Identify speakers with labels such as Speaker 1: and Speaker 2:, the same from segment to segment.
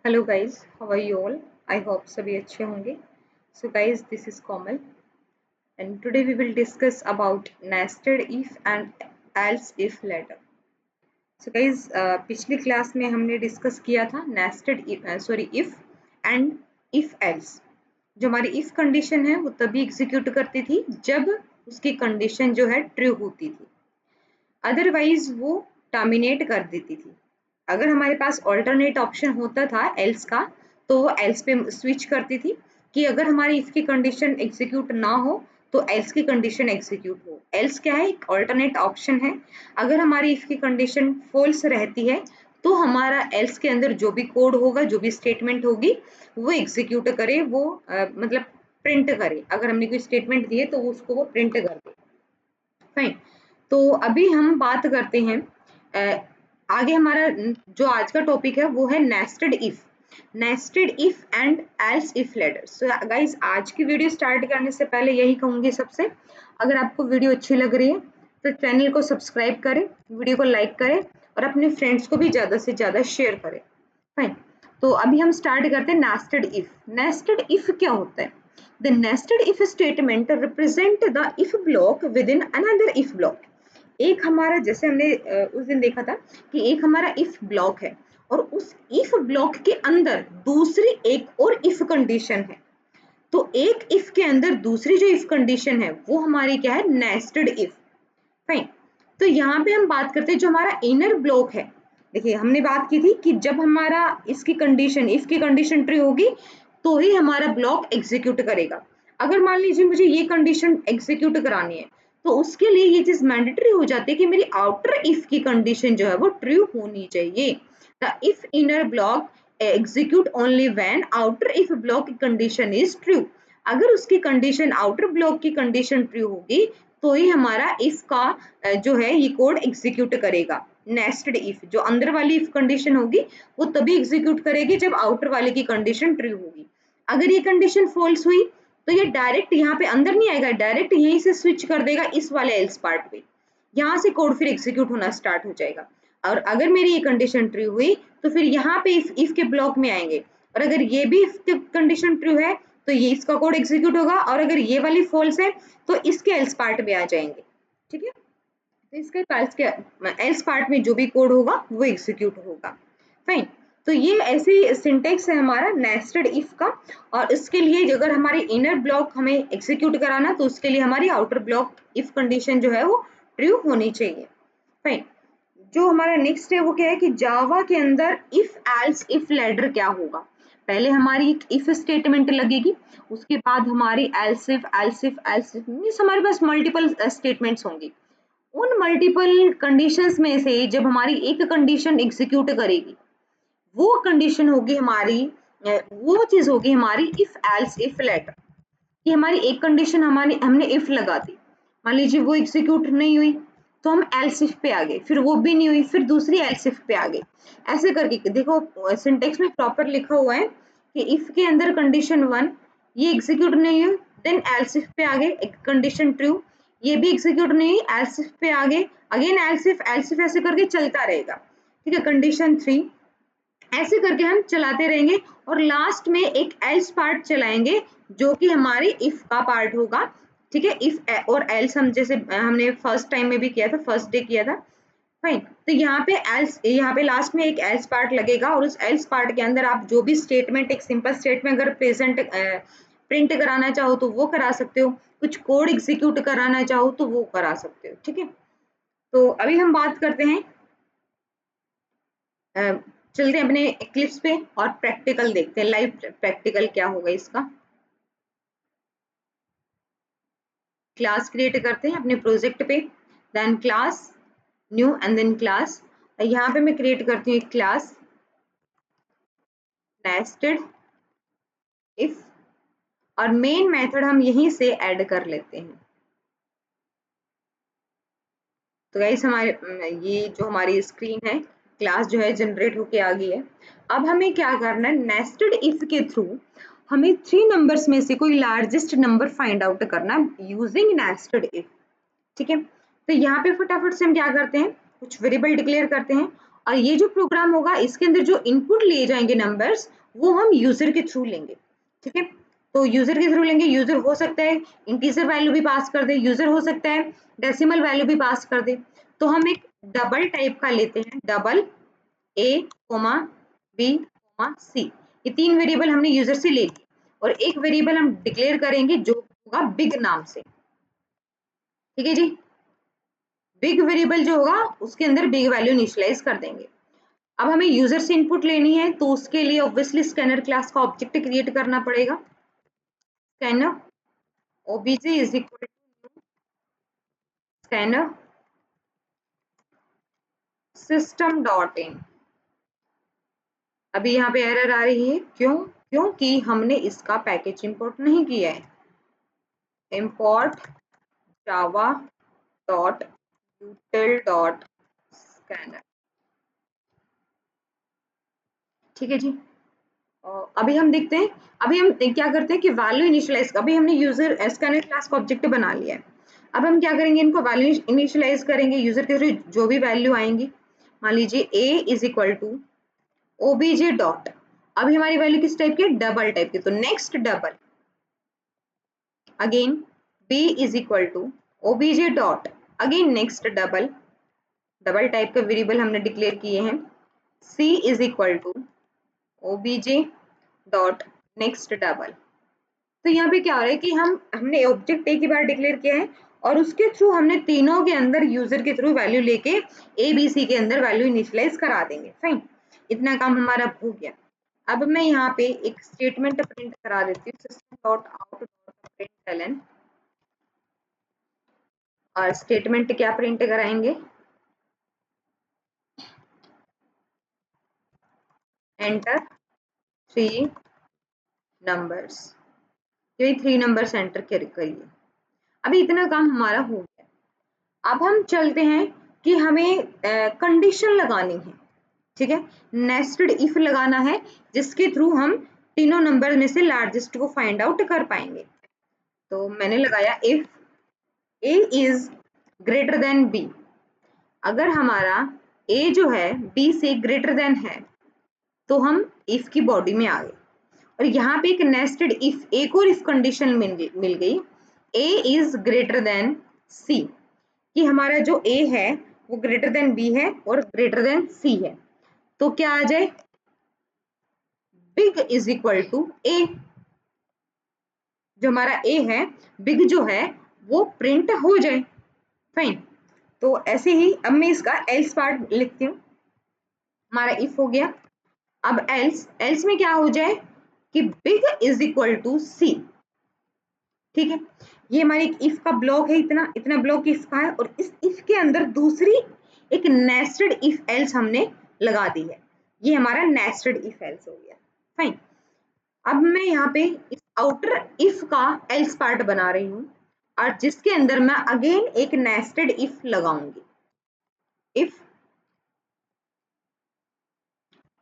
Speaker 1: Hello guys, how are you all? I hope सभी अच्छे होंगे. So guys, this is Komal and today we will discuss about nested if and else if ladder. So guys, पिछली class में हमने discuss किया था nested if and if else. जो हमारी इफ कंडीशन है वो तभी एग्जीक्यूट करती थी जब उसकी कंडीशन जो है ट्रू होती थी, अदरवाइज वो टर्मिनेट कर देती थी. अगर हमारे पास ऑल्टरनेट ऑप्शन होता था एल्स का, तो वो एल्स पे स्विच करती थी कि अगर हमारी इफ की कंडीशन एग्जीक्यूट ना हो तो एल्स की कंडीशन एग्जीक्यूट हो. एल्स क्या है? एक ऑल्टरनेट ऑप्शन है. अगर हमारी इफ की कंडीशन फॉल्स रहती है तो हमारा एल्स के अंदर जो भी कोड होगा, जो भी स्टेटमेंट होगी, वो एग्जीक्यूट करे, वो मतलब प्रिंट करे. अगर हमने कोई स्टेटमेंट दिए तो उसको वो प्रिंट कर दे. फाइन. तो अभी हम बात करते हैं आगे. हमारा जो आज का टॉपिक है वो है nested if and else if letters. So guys, आज की वीडियो स्टार्ट करने से पहले यही कहूंगी सबसे, अगर आपको वीडियो अच्छी लग रही है तो चैनल को सब्सक्राइब करें, वीडियो को लाइक करें और अपने फ्रेंड्स को भी ज़्यादा से ज़्यादा शेयर करें. फाइन. तो अभी हम स्टार्ट करते हैं नेस्टेड इफ. नेस्टेड इफ क्या होता है? The nested if statement represent the if block within another if block. एक हमारा, जैसे हमने उस दिन देखा था कि एक हमारा if ब्लॉक है और उस if ब्लॉक के अंदर दूसरी एक और if कंडीशन है. तो एक if के अंदर दूसरी जो if कंडीशन है वो हमारी क्या है? Nested if. फाइन. तो यहाँ पे हम बात करते हैं जो हमारा इनर ब्लॉक है. देखिए, हमने बात की थी कि जब हमारा इसकी कंडीशन, इफ की कंडीशन ट्रू होगी तो ही हमारा ब्लॉक एग्जीक्यूट करेगा. अगर मान लीजिए मुझे ये कंडीशन एग्जीक्यूट करानी है तो उसके लिए ये चीज मैंडेटरी हो जाती है कि मेरी आउटर इफ की कंडीशन जो है वो ट्रू होनी चाहिए. The if inner block execute only when outer if block condition is true. अगर उसकी कंडीशन, आउटर ब्लॉक की कंडीशन ट्रू होगी तो ही हमारा इफ का जो है ये कोड एग्जीक्यूट करेगा. नेस्टेड इफ, जो अंदर वाली इफ कंडीशन होगी वो तभी एग्जीक्यूट करेगी जब आउटर वाले की कंडीशन ट्रू होगी. अगर ये कंडीशन फॉल्स हुई तो ये डायरेक्ट यहाँ पे अंदर नहीं आएगा, डायरेक्ट यहीं से स्विच कर देगा इस वाले एल्स पार्ट पे. यहाँ से कोड फिर एग्जीक्यूट होना स्टार्ट हो जाएगा. और अगर मेरी ये कंडीशन ट्रू हुई तो फिर यहाँ पे इफ के ब्लॉक में आएंगे, और अगर ये भी इफ कंडीशन ट्रू है तो ये इसका कोड एग्जीक्यूट होगा, और अगर ये वाली फॉल्स है तो इसके एल्स पार्ट में आ जाएंगे. ठीक है. तो इसके पार्ट के एल्स पार्ट में जो भी कोड होगा वो एग्जीक्यूट होगा. फाइन. तो ये ऐसी सिंटेक्स है हमारा नेस्टेड इफ का. और इसके लिए अगर हमारी इनर ब्लॉक हमें एग्जीक्यूट कराना तो उसके लिए हमारी आउटर ब्लॉक इफ कंडीशन जो है वो ट्रू होनी चाहिए. फाइन. जो हमारा नेक्स्ट है वो क्या है कि जावा के अंदर इफ एल्स इफ लेटर क्या होगा? पहले हमारी एक इफ स्टेटमेंट लगेगी, उसके बाद हमारी एल्स इफ मींस हमारे पास मल्टीपल स्टेटमेंट्स होंगी. उन मल्टीपल कंडीशंस में से जब हमारी एक कंडीशन एग्जीक्यूट करेगी वो कंडीशन होगी हमारी, वो चीज होगी हमारी इफ एल्स इफ लेटर. कि हमारी एक कंडीशन हमारी हमने इफ लगा दी, मान लीजिए वो एग्जीक्यूट नहीं हुई तो हम एल्स इफ पे आ गए, फिर वो भी नहीं हुई, फिर दूसरी एल्स इफ पे आ गई. ऐसे करके देखो सिंटेक्स में प्रॉपर लिखा हुआ है कि इफ के अंदर कंडीशन 1 ये एग्जीक्यूट नहीं हुई, देन एल्स इफ पे आ गए, एक कंडीशन ट्रू, ये भी एग्जीक्यूट नहीं हुई, एल्स इफ पे आ गए, अगेन एल्स इफ, ऐसे करके चलता रहेगा. ठीक है. कंडीशन 3, ऐसे करके हम चलाते रहेंगे और लास्ट में एक एल्स पार्ट चलाएंगे जो कि हमारी इफ का पार्ट होगा. ठीक है. इफ और एल्स हम जैसे हमने फर्स्ट टाइम में भी किया था, फर्स्ट डे किया था. फाइन. तो यहाँ पे एल्स, यहाँ पे लास्ट में एक एल्स पार्ट लगेगा और उस एल्स पार्ट के अंदर आप जो भी स्टेटमेंट, एक सिंपल स्टेटमेंट अगर प्रिंट कराना चाहो तो वो करा सकते हो, कुछ कोड एग्जीक्यूट कराना चाहो तो वो करा सकते हो. ठीक है. तो अभी हम बात करते हैं, चलते हैं अपने एक्लिप्स पे और प्रैक्टिकल देखते हैं, लाइव प्रैक्टिकल क्या होगा इसका. क्लास क्रिएट करते हैं अपने प्रोजेक्ट पे, then class new and then class. यहाँ पे मैं क्रिएट करती हूँ एक क्लास नेस्टेड इफ, और मेन मेथड हम यहीं से ऐड कर लेते हैं. तो गाइस, हमारे ये जो हमारी स्क्रीन है, क्लास जो है जनरेट होके आ गई है. अब हमें क्या करना है? नेस्टेड इफ के थ्रू हमें 3 नंबर्स में से कोई लार्जेस्ट नंबर फाइंड आउट करना है यूजिंग नेस्टेड इफ. ठीक है. तो यहाँ पे फटाफट से हम क्या करते हैं, कुछ वेरिएबल डिक्लेयर करते हैं और ये जो प्रोग्राम होगा इसके अंदर जो इनपुट लिए जाएंगे नंबर्स वो हम यूजर के थ्रू लेंगे, ठीक है। तो यूजर के थ्रू लेंगे, यूजर हो सकता है इंटीजर वैल्यू भी पास कर दे, यूजर हो सकता है डेसिमल वैल्यू भी पास कर दे। तो हम एक डबल टाइप का लेते हैं, double a comma b comma c, ये 3 वेरिएबल हमने यूजर से ले लिए और एक वेरिएबल हम डिक्लेयर करेंगे जो होगा बिग नाम से, ठीक है जी। बिग वेरिएबल जो होगा उसके अंदर बिग वैल्यू इनिशियलाइज कर देंगे। अब हमें यूजर से इनपुट लेनी है तो उसके लिए ऑब्वियसली स्कैनर क्लास का ऑब्जेक्ट क्रिएट करना पड़ेगा। Scanner obj is equal to scanner system dot in. अभी यहाँ पे एरर आ रही है, क्यों? क्योंकि हमने इसका पैकेज इंपोर्ट नहीं किया है। import java dot util dot scanner, ठीक है जी। अभी हम देखते हैं, अभी हम क्या करते हैं कि वैल्यू इनिशियलाइज, अभी हमने यूजर स्कैनर क्लास का ऑब्जेक्ट बना लिया है। अब हम क्या करेंगे, इनको वैल्यू इनिशियलाइज करेंगे यूजर के थ्रू, जो भी वैल्यू आएंगी। मान लीजिए a is equal to obj dot, अभी हमारी वैल्यू किस टाइप की, डबल टाइप की, तो next double, again b is equal to obj dot, again next double, double type का वेरिएबल हमने डिक्लेयर किए हैं। c is equal to obj dot next double. तो यहाँ पे क्या हो रहा है कि हमने ऑब्जेक्ट एक ही बार डिक्लेयर किया है और उसके थ्रू हमने तीनों के अंदर यूजर के थ्रू वैल्यू लेके ए बी सी के अंदर वैल्यू इनिशियलाइज करा देंगे। फाइन, इतना काम हमारा हो गया। अब मैं यहाँ पे एक स्टेटमेंट प्रिंट करा देती हूँ, system dot out dot println. और स्टेटमेंट क्या प्रिंट कराएंगे, एंटर 3 नंबर्स, ये 3 नंबर्स एंटर करिए। अभी इतना काम हमारा हो गया। अब हम चलते हैं कि हमें कंडीशन लगानी है, ठीक है। नेस्टेड इफ लगाना है जिसके थ्रू हम तीनों नंबर में से लार्जेस्ट को फाइंड आउट कर पाएंगे। तो मैंने लगाया if A is greater than b, अगर हमारा ए जो है बी से ग्रेटर देन है तो हम इफ की बॉडी में आ गए। और यहाँ पे एक नेस्टेड इफ, एक और इफ कंडीशन मिल गई, ए इज ग्रेटर देन सी, कि हमारा जो ए है वो ग्रेटर देन बी है और ग्रेटर देन सी है। तो क्या आ जाए, बिग इज इक्वल टू ए, जो हमारा ए है बिग जो है वो प्रिंट हो जाए। फाइन, तो ऐसे ही अब मैं इसका एल्स पार्ट लिखती हूँ। हमारा इफ हो गया, अब एल्स, एल्स में क्या हो जाए कि बिग इज इक्वल टू सी, ठीक है। ये हमारे एक इफ का ब्लॉक है, इतना इतना ब्लॉक इफ का है और इस इफ के अंदर दूसरी एक नेस्टेड इफ एल्स हमने लगा दी है, ये हमारा नेस्टेड इफ एल्स हो गया। फाइन, अब मैं यहाँ पे इस आउटर इफ का एल्स पार्ट बना रही हूँ और जिसके अंदर मैं अगेन एक नेस्टेड इफ लगाऊंगी। If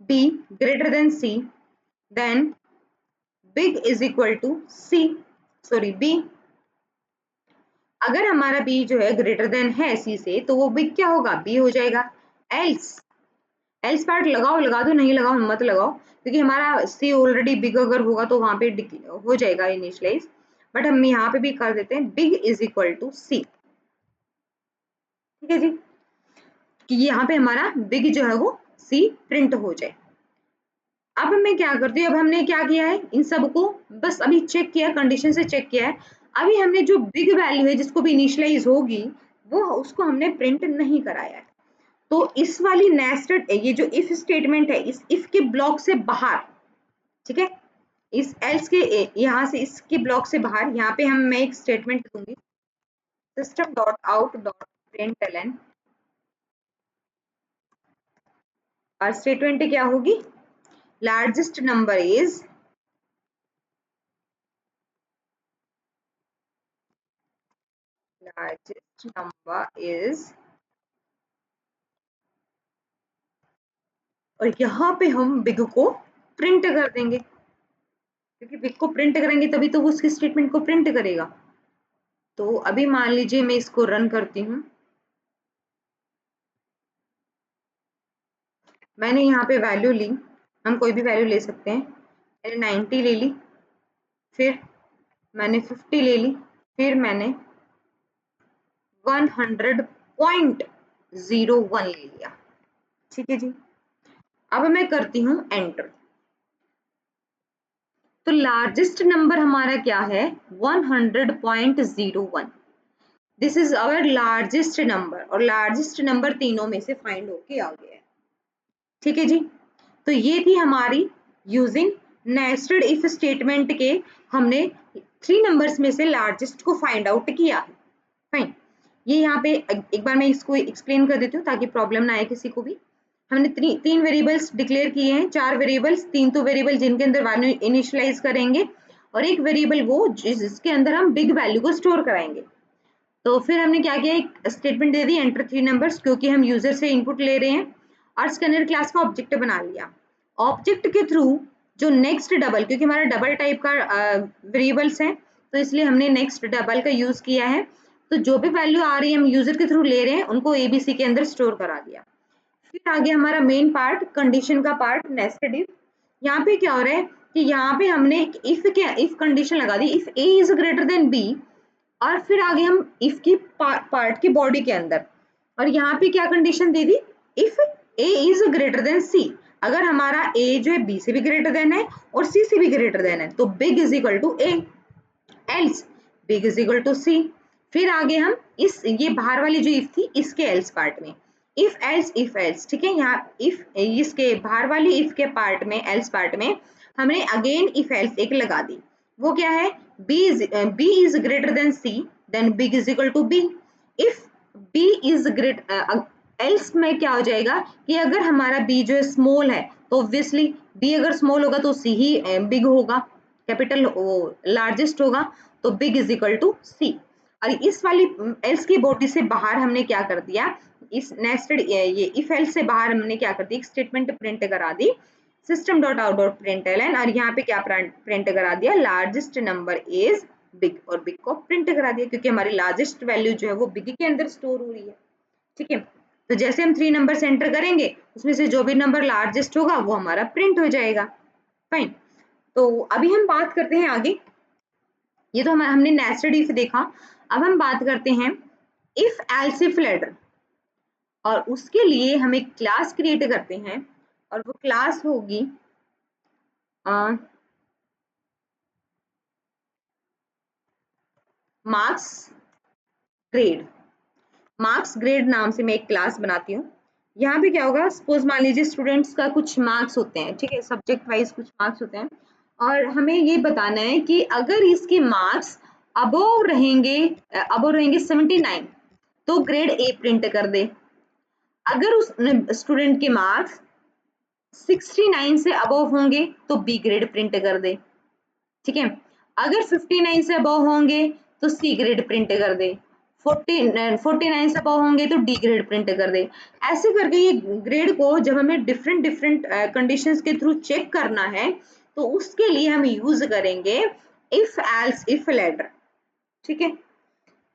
Speaker 1: b greater than c, then big is equal to c, sorry b, अगर हमारा b जो है ग्रेटर देन है c से तो वो बिग क्या होगा, b हो जाएगा। एल्स, एल्स पार्ट लगाओ, लगा दो, नहीं लगाओ मत लगाओ, क्योंकि हमारा c ऑलरेडी बिग अगर होगा तो वहां पे हो जाएगा इनिशियलाइज, बट हम यहाँ पे भी कर देते हैं big is equal to c, ठीक है जी, कि यहाँ पे हमारा बिग जो है वो c प्रिंट हो जाए। अब मैं क्या करती हूँ, अब हमने क्या किया है, इन सबको बस अभी चेक किया, कंडीशन से चेक किया है। अभी हमने जो बिग वैल्यू है जिसको भी इनिशियलाइज होगी वो उसको हमने प्रिंट नहीं कराया है। तो इस वाली नेस्टेड, ये जो इफ स्टेटमेंट है इस इफ के ब्लॉक से बाहर, ठीक है, इस एल्स के यहाँ से इसके ब्लॉक से बाहर यहाँ पे मैं एक स्टेटमेंट दूंगी, system dot out dot println, और स्टेटमेंट क्या होगी, largest number is largest number is, और यहाँ पे हम बिग को प्रिंट कर देंगे, क्योंकि बिग को प्रिंट करेंगे तभी तो वो उसकी स्टेटमेंट को प्रिंट करेगा। तो अभी मान लीजिए मैं इसको रन करती हूँ, मैंने यहाँ पे वैल्यू ली, हम कोई भी वैल्यू ले सकते हैं। मैंने 90 ले ली, फिर मैंने 50 ले ली, फिर मैंने 100.01 ले लिया। ठीक है जी। अब मैं करती हूँ एंटर। तो लार्जेस्ट नंबर हमारा क्या है? 100.01। This is our largest number, और लार्जेस्ट नंबर तीनों में से फाइंड होके आ गया है। ठीक है जी। तो ये थी हमारी यूजिंग नेस्टेड इफ स्टेटमेंट के, हमने 3 नंबर्स में से लार्जेस्ट को फाइंड आउट किया है। फाइन। ये यहाँ पे एक बार मैं इसको एक्सप्लेन कर देती हूँ ताकि प्रॉब्लम ना आए किसी को भी। हमने तीन वेरिएबल्स डिक्लेयर किए हैं, 4 वेरिएबल्स, 3 तो वेरिएबल जिनके अंदर वैल्यू इनिशियलाइज करेंगे, और एक वेरिएबल वो जिसके अंदर हम बिग वैल्यू को स्टोर कराएंगे। तो फिर हमने क्या किया, एक स्टेटमेंट दे दी, एंटर 3 नंबर्स, क्योंकि हम यूजर से इनपुट ले रहे हैं, और स्कैनर क्लास का ऑब्जेक्ट बना लिया। ऑब्जेक्ट के थ्रू जो नेक्स्ट डबल, क्योंकि हमारा डबल टाइप का वेरिएबल्स है, तो इसलिए हमने नेक्स्ट डबल का यूज किया है। तो जो भी वैल्यू आ रही है हम यूजर के थ्रू ले रहे हैं, उनको एबीसी के अंदर स्टोर करा दिया। फिर आगे हमारा मेन पार्ट, कंडीशन का पार्ट, नेस्टेड इफ। यहाँ पे क्या हो रहा है कि यहाँ पे हमने इफ कंडीशन लगा दी, if A is greater than B, और फिर आगे हम इफ की पार्ट की बॉडी के अंदर, और यहाँ पे क्या कंडीशन दे दी, if A is greater than C. अगर हमारा ए जो है बी से भी ग्रेटर देन है और सी से भी ग्रेटर देन है, तो big is equal to A, else big is equal to C. फिर आगे हम इस ये बाहर वाली जो इफ थी इसके एल्स पार्ट में, इफ एल्स, ठीक है। यहाँ इफ इसके बाहर वाली इफ के पार्ट में, एल्स पार्ट में हमने अगेन इफ एल्स एक लगा दी। वो क्या है, b is greater than c, then big is equal to b. If b is great, else में क्या हो जाएगा कि अगर हमारा बी जो है स्मॉल है, तो ऑब्वियसली बी अगर स्मॉल होगा तो सी ही बिग होगा, कैपिटल लार्जेस्ट होगा, तो बिग इज इक्वल टू सी। और इस वाली एल्स की बॉडी से बाहर हमने क्या कर दिया, इस नेस्टेड ये इफ एल्स से बाहर हमने क्या कर दिया, एक स्टेटमेंट प्रिंट करा दी, system dot out dot println, और यहाँ पे क्या प्रिंट करा दिया, लार्जेस्ट नंबर इज बिग, और बिग को प्रिंट करा दिया क्योंकि हमारी लार्जेस्ट वैल्यू जो है वो बिग के अंदर स्टोर हो रही है। ठीक है। तो जैसे हम 3 नंबर एंटर करेंगे, उसमें से जो भी नंबर लार्जेस्ट होगा वो हमारा प्रिंट हो जाएगा। फाइन। तो अभी हम बात करते हैं आगे। ये तो हमने नेस्टेड इफ देखा। अब हम बात करते हैं इफ एल्स इफ लेटर, और उसके लिए हम एक क्लास क्रिएट करते हैं, और वो क्लास होगी मार्क्स ग्रेड। मार्क्स ग्रेड नाम से मैं एक क्लास बनाती हूँ। यहाँ पे क्या होगा, सपोज मान लीजिए स्टूडेंट्स का कुछ मार्क्स होते हैं, ठीक है, सब्जेक्ट वाइज कुछ मार्क्स होते हैं, और हमें ये बताना है कि अगर इसके मार्क्स अबोव रहेंगे 79, तो ग्रेड ए प्रिंट कर दे। अगर उस स्टूडेंट के मार्क्स 69 से अबव होंगे तो बी ग्रेड प्रिंट कर दे। ठीक है। अगर 59 से अबव होंगे तो सी ग्रेड प्रिंट कर दे, 49 से अबव होंगे तो डी ग्रेड प्रिंट कर दे। ऐसे करके ये ग्रेड को जब हमें डिफरेंट डिफरेंट कंडीशंस के थ्रू चेक करना है, तो उसके लिए हम यूज करेंगे इफ एल्स इफ लेटर। ठीक है।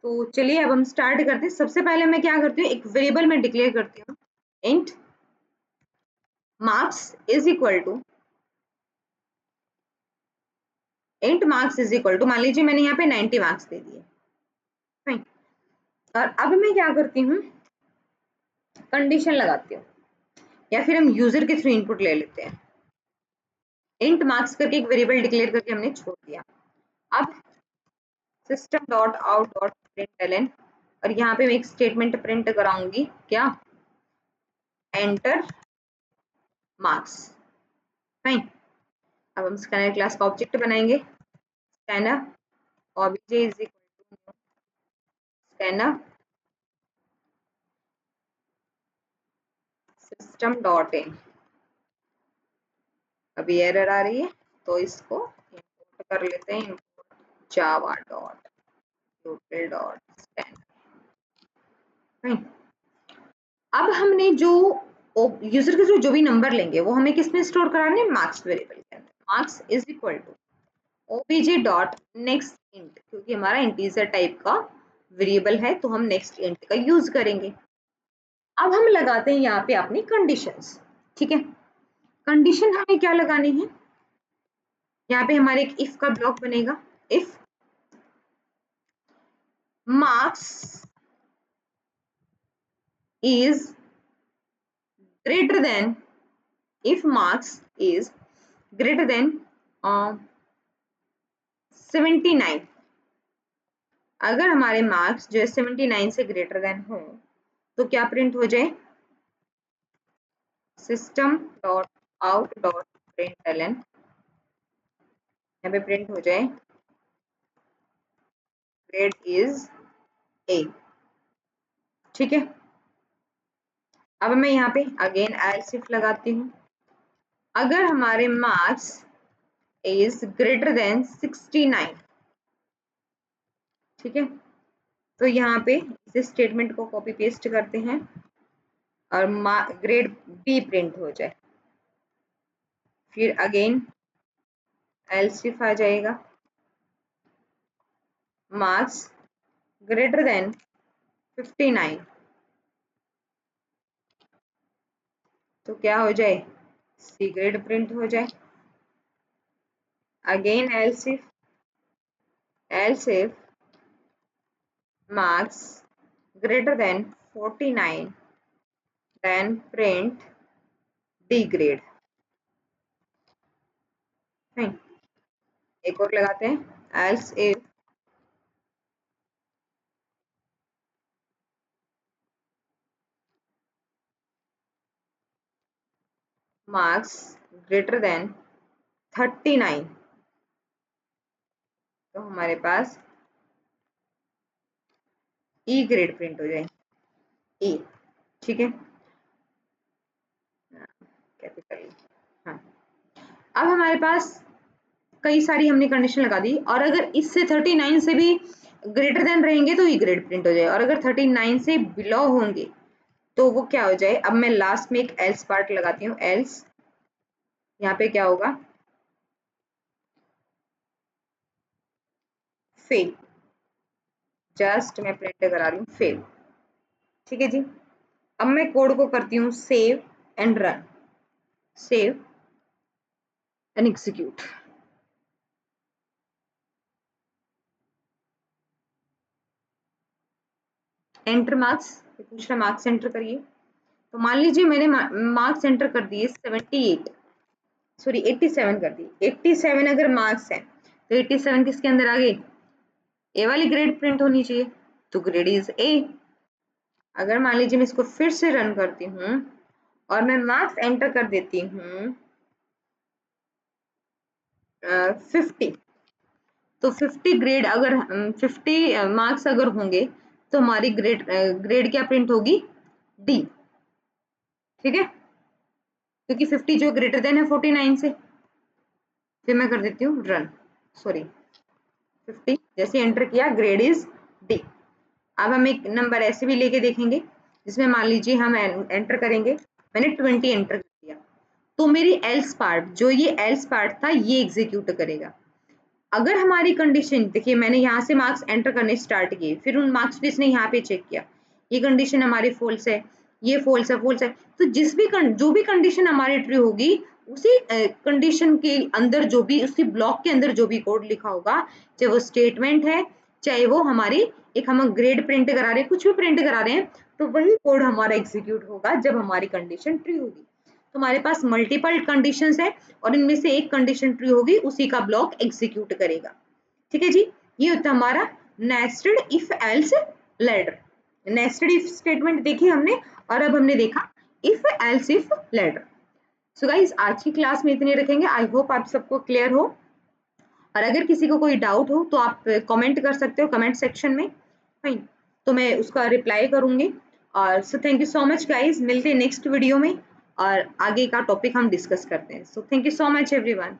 Speaker 1: तो चलिए अब हम स्टार्ट करते हैं। सबसे पहले मैं क्या करती हूँ, एक वेरिएबल में डिक्लेयर करती हूँ, int marks is equal to, int marks is equal to, मान लीजिए मैंने यहाँ पे 90 मार्क्स दे दिए। फाइन। और अब मैं क्या करती हूँ, कंडीशन लगाती हूँ, या फिर हम यूजर के थ्रू इनपुट ले लेते हैं। इंट मार्क्स करके एक वेरिएबल डिक्लेयर करके हमने छोड़ दिया। अब system dot out dot println, और यहाँ पे मैं एक स्टेटमेंट प्रिंट कराऊंगी, क्या, एंटर मार्क्स। फाइन। अब हम स्कैनर क्लास का ऑब्जेक्ट बनाएंगे, scanner object is equal to scanner system dot in. अभी एरर आ रही है तो इसको इंपोर्ट कर लेते हैं, Java dot total dot scanner. अब हमने जो यूजर के थ्रू जो भी नंबर लेंगे वो हमें किसमें स्टोर कराने हैं, मार्क्स वेरिएबल के अंदर। Marks is equal to OBJ dot next int, क्योंकि हमारा इंटीजर टाइप का वेरिएबल है तो हम नेक्स्ट इंट का यूज करेंगे। अब हम लगाते हैं यहाँ पे अपनी कंडीशंस। ठीक है। कंडीशन हमें क्या लगानी है, यहाँ पे हमारे एक इफ का ब्लॉक बनेगा। If marks is greater than, if marks is greater than 79, अगर हमारे मार्क्स जो है 79 से ग्रेटर देन हो तो क्या प्रिंट हो जाए, system dot out dot println, यहाँ पे प्रिंट हो जाए ग्रेड इज ए। ठीक है। अब मैं यहाँ पे अगेन एल्स इफ लगाती हूँ, अगर हमारे मार्क्स इज ग्रेटर देन 69, ठीक है, तो यहाँ पे इस स्टेटमेंट को कॉपी पेस्ट करते हैं और ग्रेड बी प्रिंट हो जाए। फिर अगेन एल्स इफ आ जाएगा, मार्क्स ग्रेटर देन 59, तो क्या हो जाए, सी ग्रेड प्रिंट हो जाए। Again else if marks greater than 49, then print D grade। Fine। एक और लगाते हैं, else if marks greater than 39, तो हमारे पास E ग्रेड प्रिंट हो जाए, E। ठीक है, कैपिटल। हाँ, अब हमारे पास कई सारी हमने कंडीशन लगा दी, और अगर इससे 39 से भी ग्रेटर देन रहेंगे तो ई ग्रेड प्रिंट हो जाए, और अगर 39 से बिलो होंगे तो वो क्या हो जाए। अब मैं लास्ट में एक एल्स पार्ट लगाती हूँ, एल्स यहाँ पे क्या होगा, फेल। जस्ट मैं प्रिंट करा रही हूँ फेल। ठीक है जी। अब मैं कोड को करती हूँ save and run, save and execute. Enter marks, पूछ रहा मार्क्स एंटर करिए, तो मान लीजिए मैंने मार्क्स एंटर कर दिए 78, सॉरी 87 कर दी। 87 अगर मार्क्स है तो 87 किसके अंदर आ गए, ए वाली ग्रेड प्रिंट होनी चाहिए, तो ग्रेड इज ए। अगर मान लीजिए मैं इसको फिर से रन करती हूँ और मैं मार्क्स एंटर कर देती हूँ 50, तो 50 ग्रेड अगर 50 मार्क्स अगर होंगे तो हमारी ग्रेड क्या प्रिंट होगी, डी। ठीक है, क्योंकि 50 जो ग्रेटर देन है 49 से। फिर मैं कर देती हूँ रन, सॉरी 50 जैसे एंटर किया ग्रेड इज डी। अब हम एक नंबर ऐसे भी लेके देखेंगे जिसमें मान लीजिए हम एंटर करेंगे, मैंने 20 एंटर कर दिया, तो मेरी एल्स पार्ट, जो ये एल्स पार्ट था ये एग्जीक्यूट करेगा। अगर हमारी कंडीशन देखिए, मैंने यहाँ से मार्क्स एंटर करने स्टार्ट किए, फिर उन मार्क्स को इसने यहाँ पे चेक किया, ये कंडीशन हमारी फॉल्स है, ये फॉल्स है, फॉल्स है, तो जो भी कंडीशन हमारी ट्रू होगी उसी कंडीशन के अंदर जो भी उसी ब्लॉक के अंदर जो भी कोड लिखा होगा, चाहे वो स्टेटमेंट है, चाहे वो हमारी एक हम ग्रेड प्रिंट करा रहे हैं, कुछ भी प्रिंट करा रहे हैं, तो वही कोड हमारा एग्जीक्यूट होगा जब हमारी कंडीशन ट्रू होगी। तो हमारे पास मल्टीपल कंडीशंस है और इनमें से एक कंडीशन ट्रू होगी, उसी का ब्लॉक एग्जीक्यूट करेगा। ठीक है जी, ये होता है हमारा nested if else ladder. Nested if statement देखी हमने, और अब हमने देखा if else if ladder. So guys, आज की क्लास में इतने रखेंगे। आई होप आप सबको क्लियर हो, और अगर किसी को कोई डाउट हो तो आप कमेंट कर सकते हो कमेंट सेक्शन में, फाइन, तो मैं उसका रिप्लाई करूंगी। और so thank you so much guys, मिलते हैं नेक्स्ट वीडियो में और आगे का टॉपिक हम डिस्कस करते हैं। So thank you so much everyone.